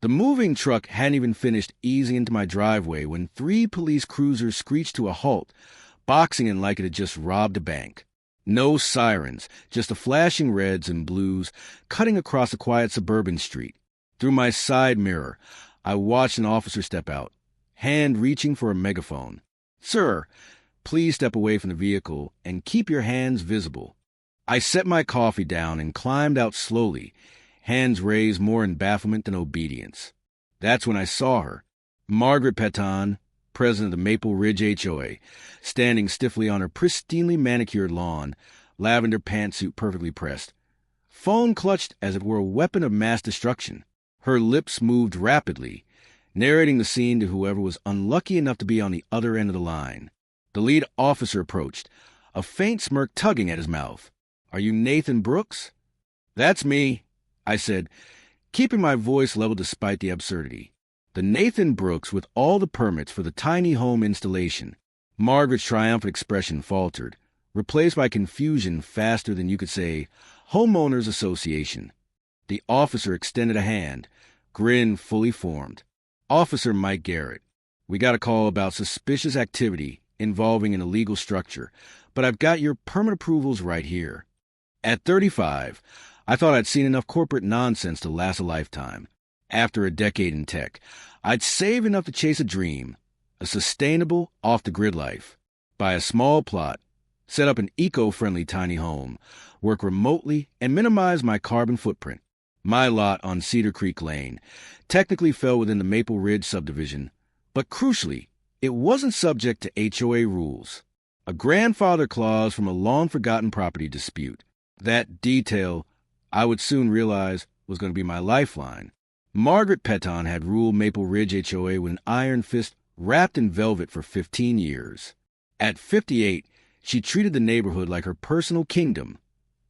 The moving truck hadn't even finished easing into my driveway when 3 police cruisers screeched to a halt, boxing in like it had just robbed a bank. No sirens, just the flashing reds and blues cutting across a quiet suburban street. Through my side mirror, I watched an officer step out, hand reaching for a megaphone. "Sir, please step away from the vehicle and keep your hands visible." I set my coffee down and climbed out slowly, hands raised more in bafflement than obedience. That's when I saw her, Margaret Peton, president of the Maple Ridge HOA, standing stiffly on her pristinely manicured lawn, lavender pantsuit perfectly pressed, phone clutched as it were a weapon of mass destruction. Her lips moved rapidly, narrating the scene to whoever was unlucky enough to be on the other end of the line. The lead officer approached, a faint smirk tugging at his mouth. "Are you Nathan Brooks?" "That's me," I said, keeping my voice level despite the absurdity. The Nathan Brooks with all the permits for the tiny home installation. Margaret's triumphant expression faltered, replaced by confusion faster than you could say, "Homeowners Association." The officer extended a hand, grin fully formed. "Officer Mike Garrett. We got a call about suspicious activity involving an illegal structure, but I've got your permit approvals right here." At 35, I thought I'd seen enough corporate nonsense to last a lifetime. After a decade in tech, I'd saved enough to chase a dream, a sustainable, off-the-grid life. Buy a small plot, set up an eco-friendly tiny home, work remotely, and minimize my carbon footprint. My lot on Cedar Creek Lane technically fell within the Maple Ridge subdivision, but crucially, it wasn't subject to HOA rules. A grandfather clause from a long-forgotten property dispute. That detail, I would soon realize, was going to be my lifeline. Margaret Peton had ruled Maple Ridge HOA with an iron fist wrapped in velvet for 15 years. At 58, she treated the neighborhood like her personal kingdom,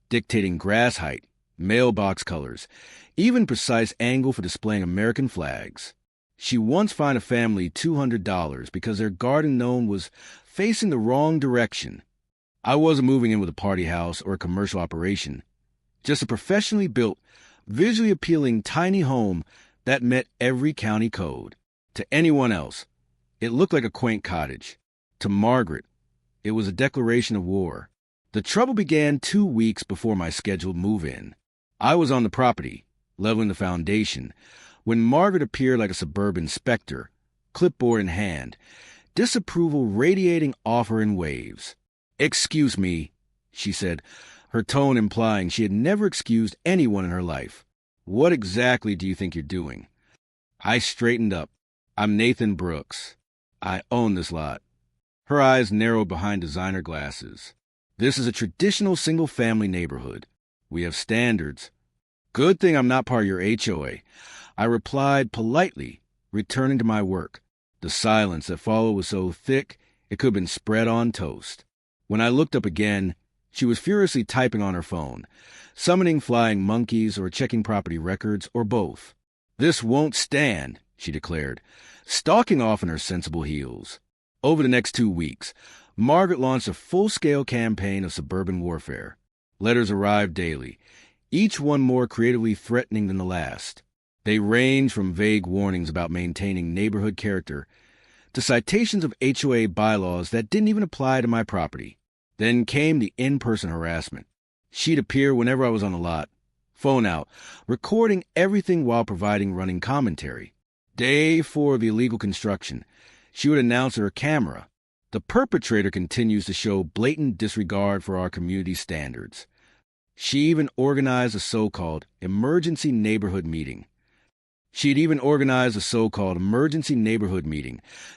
dictating grass height, mailbox colors, even precise angle for displaying American flags. She once fined a family $200 because their garden gnome was facing the wrong direction. I wasn't moving in with a party house or a commercial operation, just a professionally built, visually appealing tiny home that met every county code. To anyone else, it looked like a quaint cottage. To Margaret, it was a declaration of war. The trouble began 2 weeks before my scheduled move-in. I was on the property, leveling the foundation, when Margaret appeared like a suburban specter, clipboard in hand, disapproval radiating off her in waves. "Excuse me," she said, her tone implying she had never excused anyone in her life. "What exactly do you think you're doing?" I straightened up. "I'm Nathan Brooks. I own this lot." Her eyes narrowed behind designer glasses. "This is a traditional single-family neighborhood. We have standards." "Good thing I'm not part of your HOA," I replied politely, returning to my work. The silence that followed was so thick it could have been spread on toast. When I looked up again, she was furiously typing on her phone, summoning flying monkeys or checking property records, or both. "This won't stand," she declared, stalking off on her sensible heels. Over the next 2 weeks, Margaret launched a full-scale campaign of suburban warfare. Letters arrived daily, each one more creatively threatening than the last. They ranged from vague warnings about maintaining neighborhood character to citations of HOA bylaws that didn't even apply to my property. Then came the in-person harassment. She'd appear whenever I was on the lot, phone out, recording everything while providing running commentary. Day 4 of the illegal construction, she would announce to her camera, "The perpetrator continues to show blatant disregard for our community standards." She even organized a so-called emergency neighborhood meeting.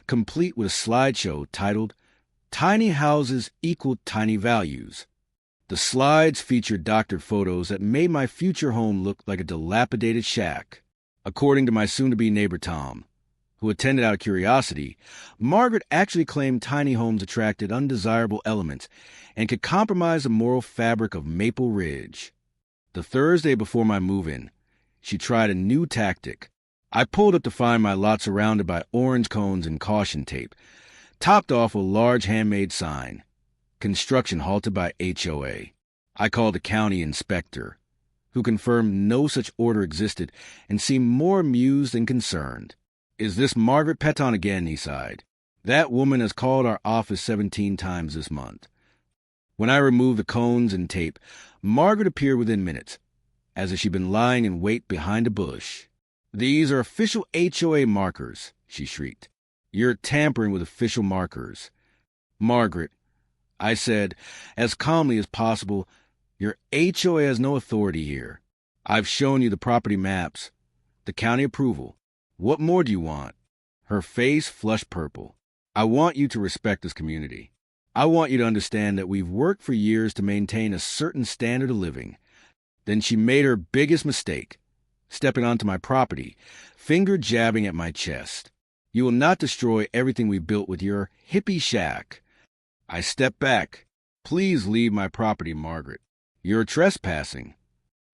Complete with a slideshow titled "Tiny Houses Equal Tiny Values." The slides featured doctored photos that made my future home look like a dilapidated shack. According to my soon-to-be neighbor Tom, who attended out of curiosity, Margaret actually claimed tiny homes attracted undesirable elements and could compromise the moral fabric of Maple Ridge. The Thursday before my move-in, she tried a new tactic. I pulled up to find my lot surrounded by orange cones and caution tape, topped off with a large handmade sign, "Construction halted by HOA." I called the county inspector, who confirmed no such order existed and seemed more amused than concerned. "Is this Margaret Petton again?" he sighed. "That woman has called our office 17 times this month." When I removed the cones and tape, Margaret appeared within minutes, as if she'd been lying in wait behind a bush. "These are official HOA markers," she shrieked. "You're tampering with official markers." "Margaret," I said, as calmly as possible, "your HOA has no authority here. I've shown you the property maps, the county approval. What more do you want?" Her face flushed purple. "I want you to respect this community. I want you to understand that we've worked for years to maintain a certain standard of living." Then she made her biggest mistake, stepping onto my property, finger jabbing at my chest. "You will not destroy everything we built with your hippie shack." I stepped back. "Please leave my property, Margaret. You're trespassing."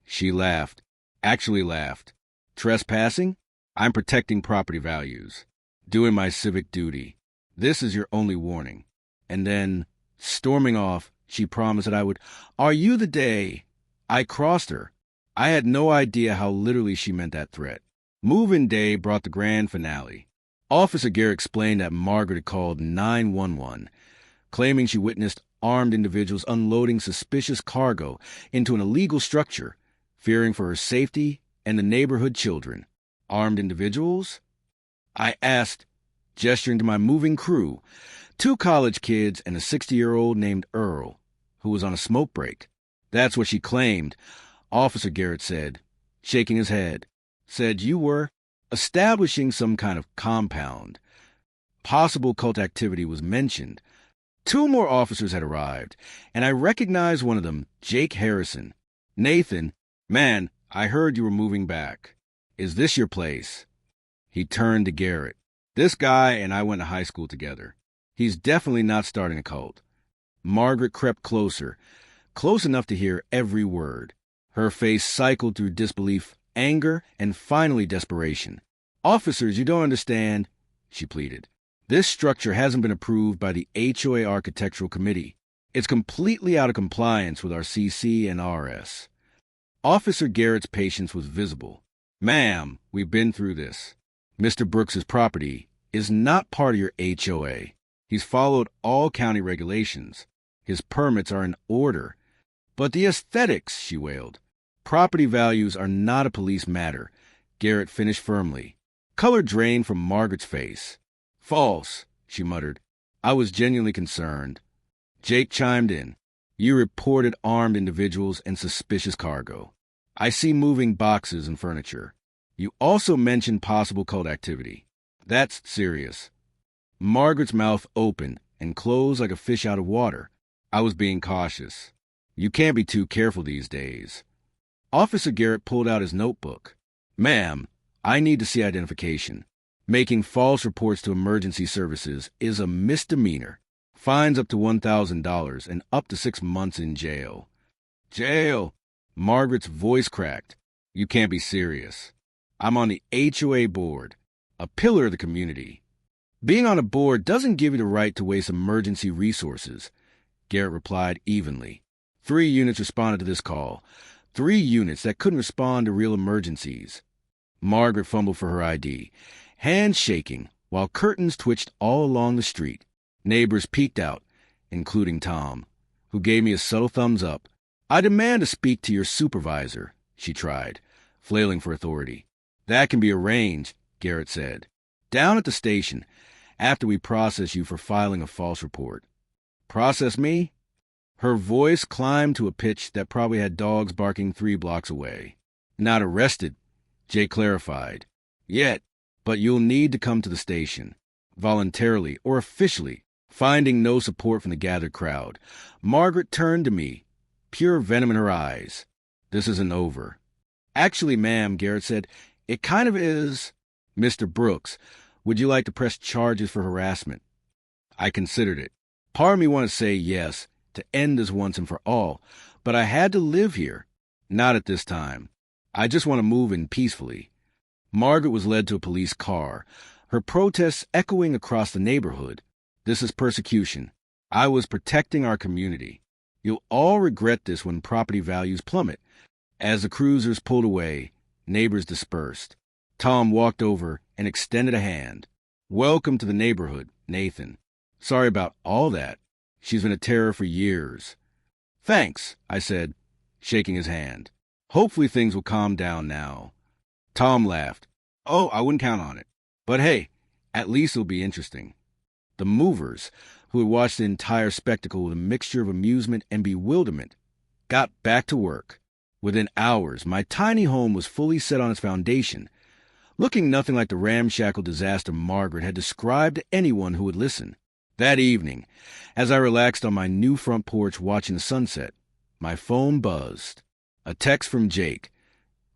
She laughed. Actually laughed. "Trespassing? I'm protecting property values. Doing my civic duty. This is your only warning." And then, storming off, she promised that I would "Are you the day?" I crossed her. I had no idea how literally she meant that threat. Move-in day brought the grand finale. Officer Garrett explained that Margaret had called 911, claiming she witnessed armed individuals unloading suspicious cargo into an illegal structure, fearing for her safety and the neighborhood children. "Armed individuals?" I asked, gesturing to my moving crew, 2 college kids and a 60-year-old named Earl, who was on a smoke break. "That's what she claimed," Officer Garrett said, shaking his head. "Said you were establishing some kind of compound. Possible cult activity was mentioned." 2 more officers had arrived, and I recognized one of them, Jake Harrison. "Nathan, man, I heard you were moving back. Is this your place?" He turned to Garrett. "This guy and I went to high school together. He's definitely not starting a cult." Margaret crept closer, close enough to hear every word. Her face cycled through disbelief, anger, and finally desperation. "Officers, you don't understand," she pleaded. "This structure hasn't been approved by the HOA Architectural Committee. It's completely out of compliance with our CC and RS." Officer Garrett's patience was visible. "Ma'am, we've been through this. Mr. Brooks's property is not part of your HOA. He's followed all county regulations. His permits are in order." "But the aesthetics," she wailed. "Property values are not a police matter," Garrett finished firmly. Color drained from Margaret's face. "False," she muttered. I was genuinely concerned. Jake chimed in. "You reported armed individuals and suspicious cargo. I see moving boxes and furniture. You also mentioned possible cult activity. That's serious." Margaret's mouth opened and closed like a fish out of water. I was being cautious. You can't be too careful these days. Officer Garrett pulled out his notebook. "Ma'am, I need to see identification. Making false reports to emergency services is a misdemeanor. Fines up to $1,000 and up to 6 months in jail." "Jail!" Margaret's voice cracked. "You can't be serious. I'm on the HOA board, a pillar of the community. Being on a board doesn't give you the right to waste emergency resources," Garrett replied evenly. 3 units responded to this call. 3 units that couldn't respond to real emergencies. Margaret fumbled for her ID, hands shaking, while curtains twitched all along the street. Neighbors peeked out, including Tom, who gave me a subtle thumbs up. "I demand to speak to your supervisor," she tried, flailing for authority. "That can be arranged," Garrett said. "Down at the station, after we process you for filing a false report." "Process me?" Her voice climbed to a pitch that probably had dogs barking 3 blocks away. "Not arrested," Jay clarified. "Yet, but you'll need to come to the station, voluntarily or officially." Finding no support from the gathered crowd, Margaret turned to me, pure venom in her eyes. "This isn't over." "Actually, ma'am," Garrett said, "it kind of is." "Mr. Brooks, would you like to press charges for harassment?" I considered it. Part of me wanted to say yes, to end this once and for all, but I had to live here. Not at this time. I just want to move in peacefully. Margaret was led to a police car, her protests echoing across the neighborhood. "This is persecution. I was protecting our community. You'll all regret this when property values plummet." As the cruisers pulled away, neighbors dispersed. Tom walked over and extended a hand. "Welcome to the neighborhood, Nathan. Sorry about all that. She's been a terror for years." "Thanks," I said, shaking his hand. "Hopefully things will calm down now." Tom laughed. "Oh, I wouldn't count on it. But hey, at least it'll be interesting." The movers, who had watched the entire spectacle with a mixture of amusement and bewilderment, got back to work. Within hours, my tiny home was fully set on its foundation, looking nothing like the ramshackle disaster Margaret had described to anyone who would listen. That evening, as I relaxed on my new front porch watching the sunset, my phone buzzed. A text from Jake.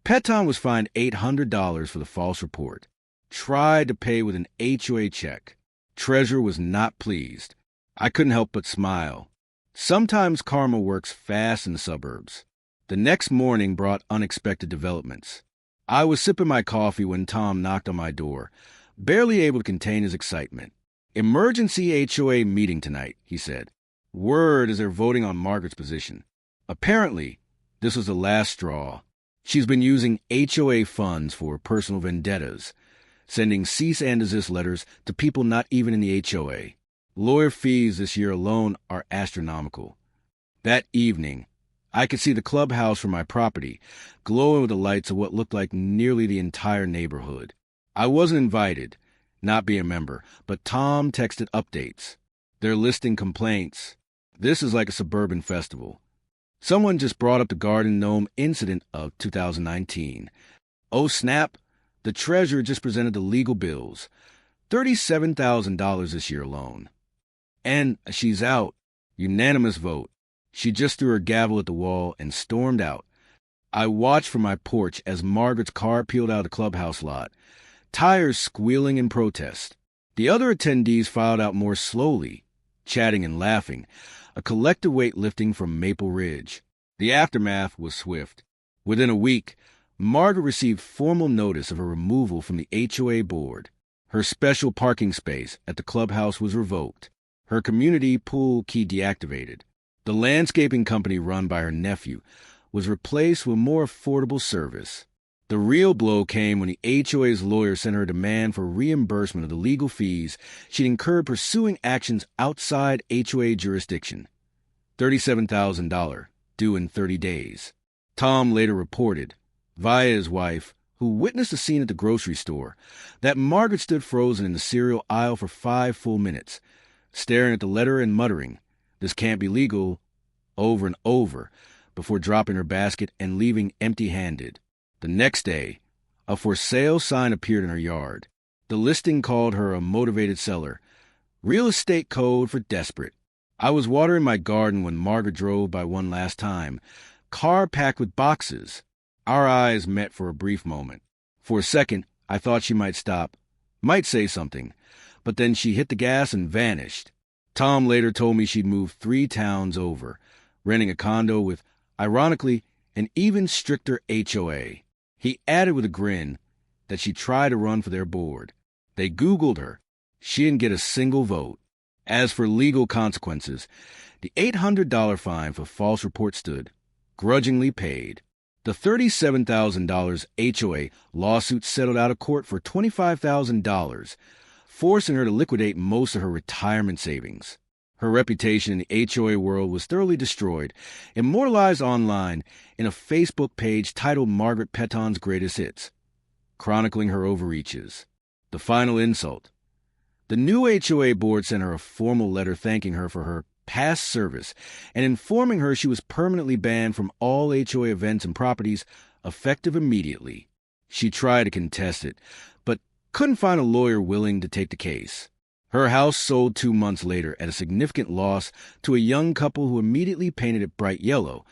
Peton was fined $800 for the false report. Tried to pay with an HOA check. Treasurer was not pleased. I couldn't help but smile. Sometimes karma works fast in the suburbs. The next morning brought unexpected developments. I was sipping my coffee when Tom knocked on my door, barely able to contain his excitement. "Emergency HOA meeting tonight," he said. "Word is they're voting on Margaret's position." Apparently, this was the last straw. She's been using HOA funds for personal vendettas, sending cease and desist letters to people not even in the HOA. Lawyer fees this year alone are astronomical. That evening, I could see the clubhouse from my property glowing with the lights of what looked like nearly the entire neighborhood. I wasn't invited, not being a member, but Tom texted updates. They're listing complaints. This is like a suburban festival. Someone just brought up the Garden Gnome incident of 2019. Oh snap, the treasurer just presented the legal bills. $37,000 this year alone. And she's out. Unanimous vote. She just threw her gavel at the wall and stormed out. I watched from my porch as Margaret's car peeled out of the clubhouse lot, tires squealing in protest. The other attendees filed out more slowly, chatting and laughing, a collective weight lifting from Maple Ridge. The aftermath was swift. Within a week, Margaret received formal notice of her removal from the HOA board. Her special parking space at the clubhouse was revoked. Her community pool key deactivated. The landscaping company run by her nephew was replaced with more affordable service. The real blow came when the HOA's lawyer sent her a demand for reimbursement of the legal fees she'd incurred pursuing actions outside HOA jurisdiction. $37,000, due in 30 days. Tom later reported, via his wife, who witnessed the scene at the grocery store, that Margaret stood frozen in the cereal aisle for 5 full minutes, staring at the letter and muttering, "This can't be legal," over and over, before dropping her basket and leaving empty-handed. The next day, a for sale sign appeared in her yard. The listing called her a motivated seller. Real estate code for desperate. I was watering my garden when Margaret drove by one last time, car packed with boxes. Our eyes met for a brief moment. For a second, I thought she might stop, might say something, but then she hit the gas and vanished. Tom later told me she'd moved 3 towns over, renting a condo with, ironically, an even stricter HOA. He added with a grin that she tried to run for their board. They Googled her. She didn't get a single vote. As for legal consequences, the $800 fine for false report stood, grudgingly paid. The $37,000 HOA lawsuit settled out of court for $25,000, forcing her to liquidate most of her retirement savings. Her reputation in the HOA world was thoroughly destroyed, immortalized online in a Facebook page titled Margaret Peton's Greatest Hits, chronicling her overreaches. The final insult. The new HOA board sent her a formal letter thanking her for her past service and informing her she was permanently banned from all HOA events and properties, effective immediately. She tried to contest it, but couldn't find a lawyer willing to take the case. Her house sold 2 months later at a significant loss to a young couple who immediately painted it bright yellow,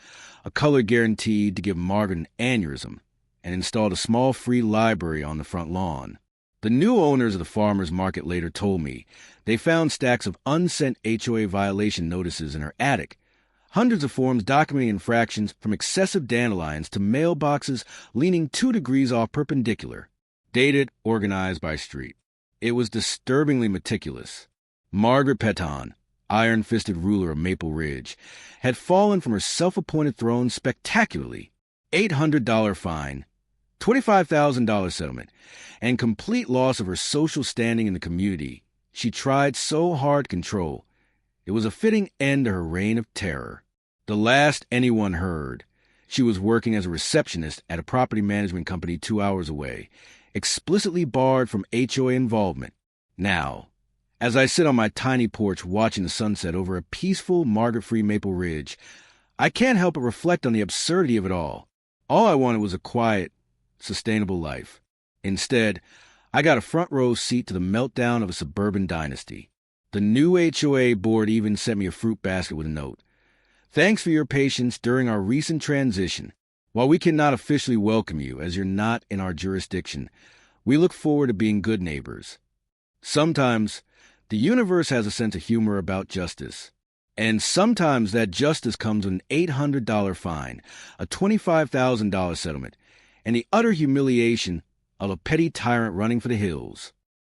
a color guaranteed to give Margaret an aneurysm, and installed a small free library on the front lawn. The new owners of the farmers market later told me they found stacks of unsent HOA violation notices in her attic, hundreds of forms documenting infractions from excessive dandelions to mailboxes leaning 2 degrees off perpendicular, dated, organized by street. It was disturbingly meticulous. Margaret Peton, iron-fisted ruler of Maple Ridge, had fallen from her self-appointed throne spectacularly. $800 fine, $25,000 settlement, and complete loss of her social standing in the community she tried so hard to control. It was a fitting end to her reign of terror. The last anyone heard, she was working as a receptionist at a property management company 2 hours away, explicitly barred from HOA involvement. Now, as I sit on my tiny porch watching the sunset over a peaceful Margaret-free Maple Ridge, I can't help but reflect on the absurdity of it all. All I wanted was a quiet, sustainable life. Instead, I got a front row seat to the meltdown of a suburban dynasty. The new HOA board even sent me a fruit basket with a note. Thanks for your patience during our recent transition. While we cannot officially welcome you as you're not in our jurisdiction, we look forward to being good neighbors. Sometimes, the universe has a sense of humor about justice. And sometimes that justice comes with an $800 fine, a $25,000 settlement, and the utter humiliation of a petty tyrant running for the hills.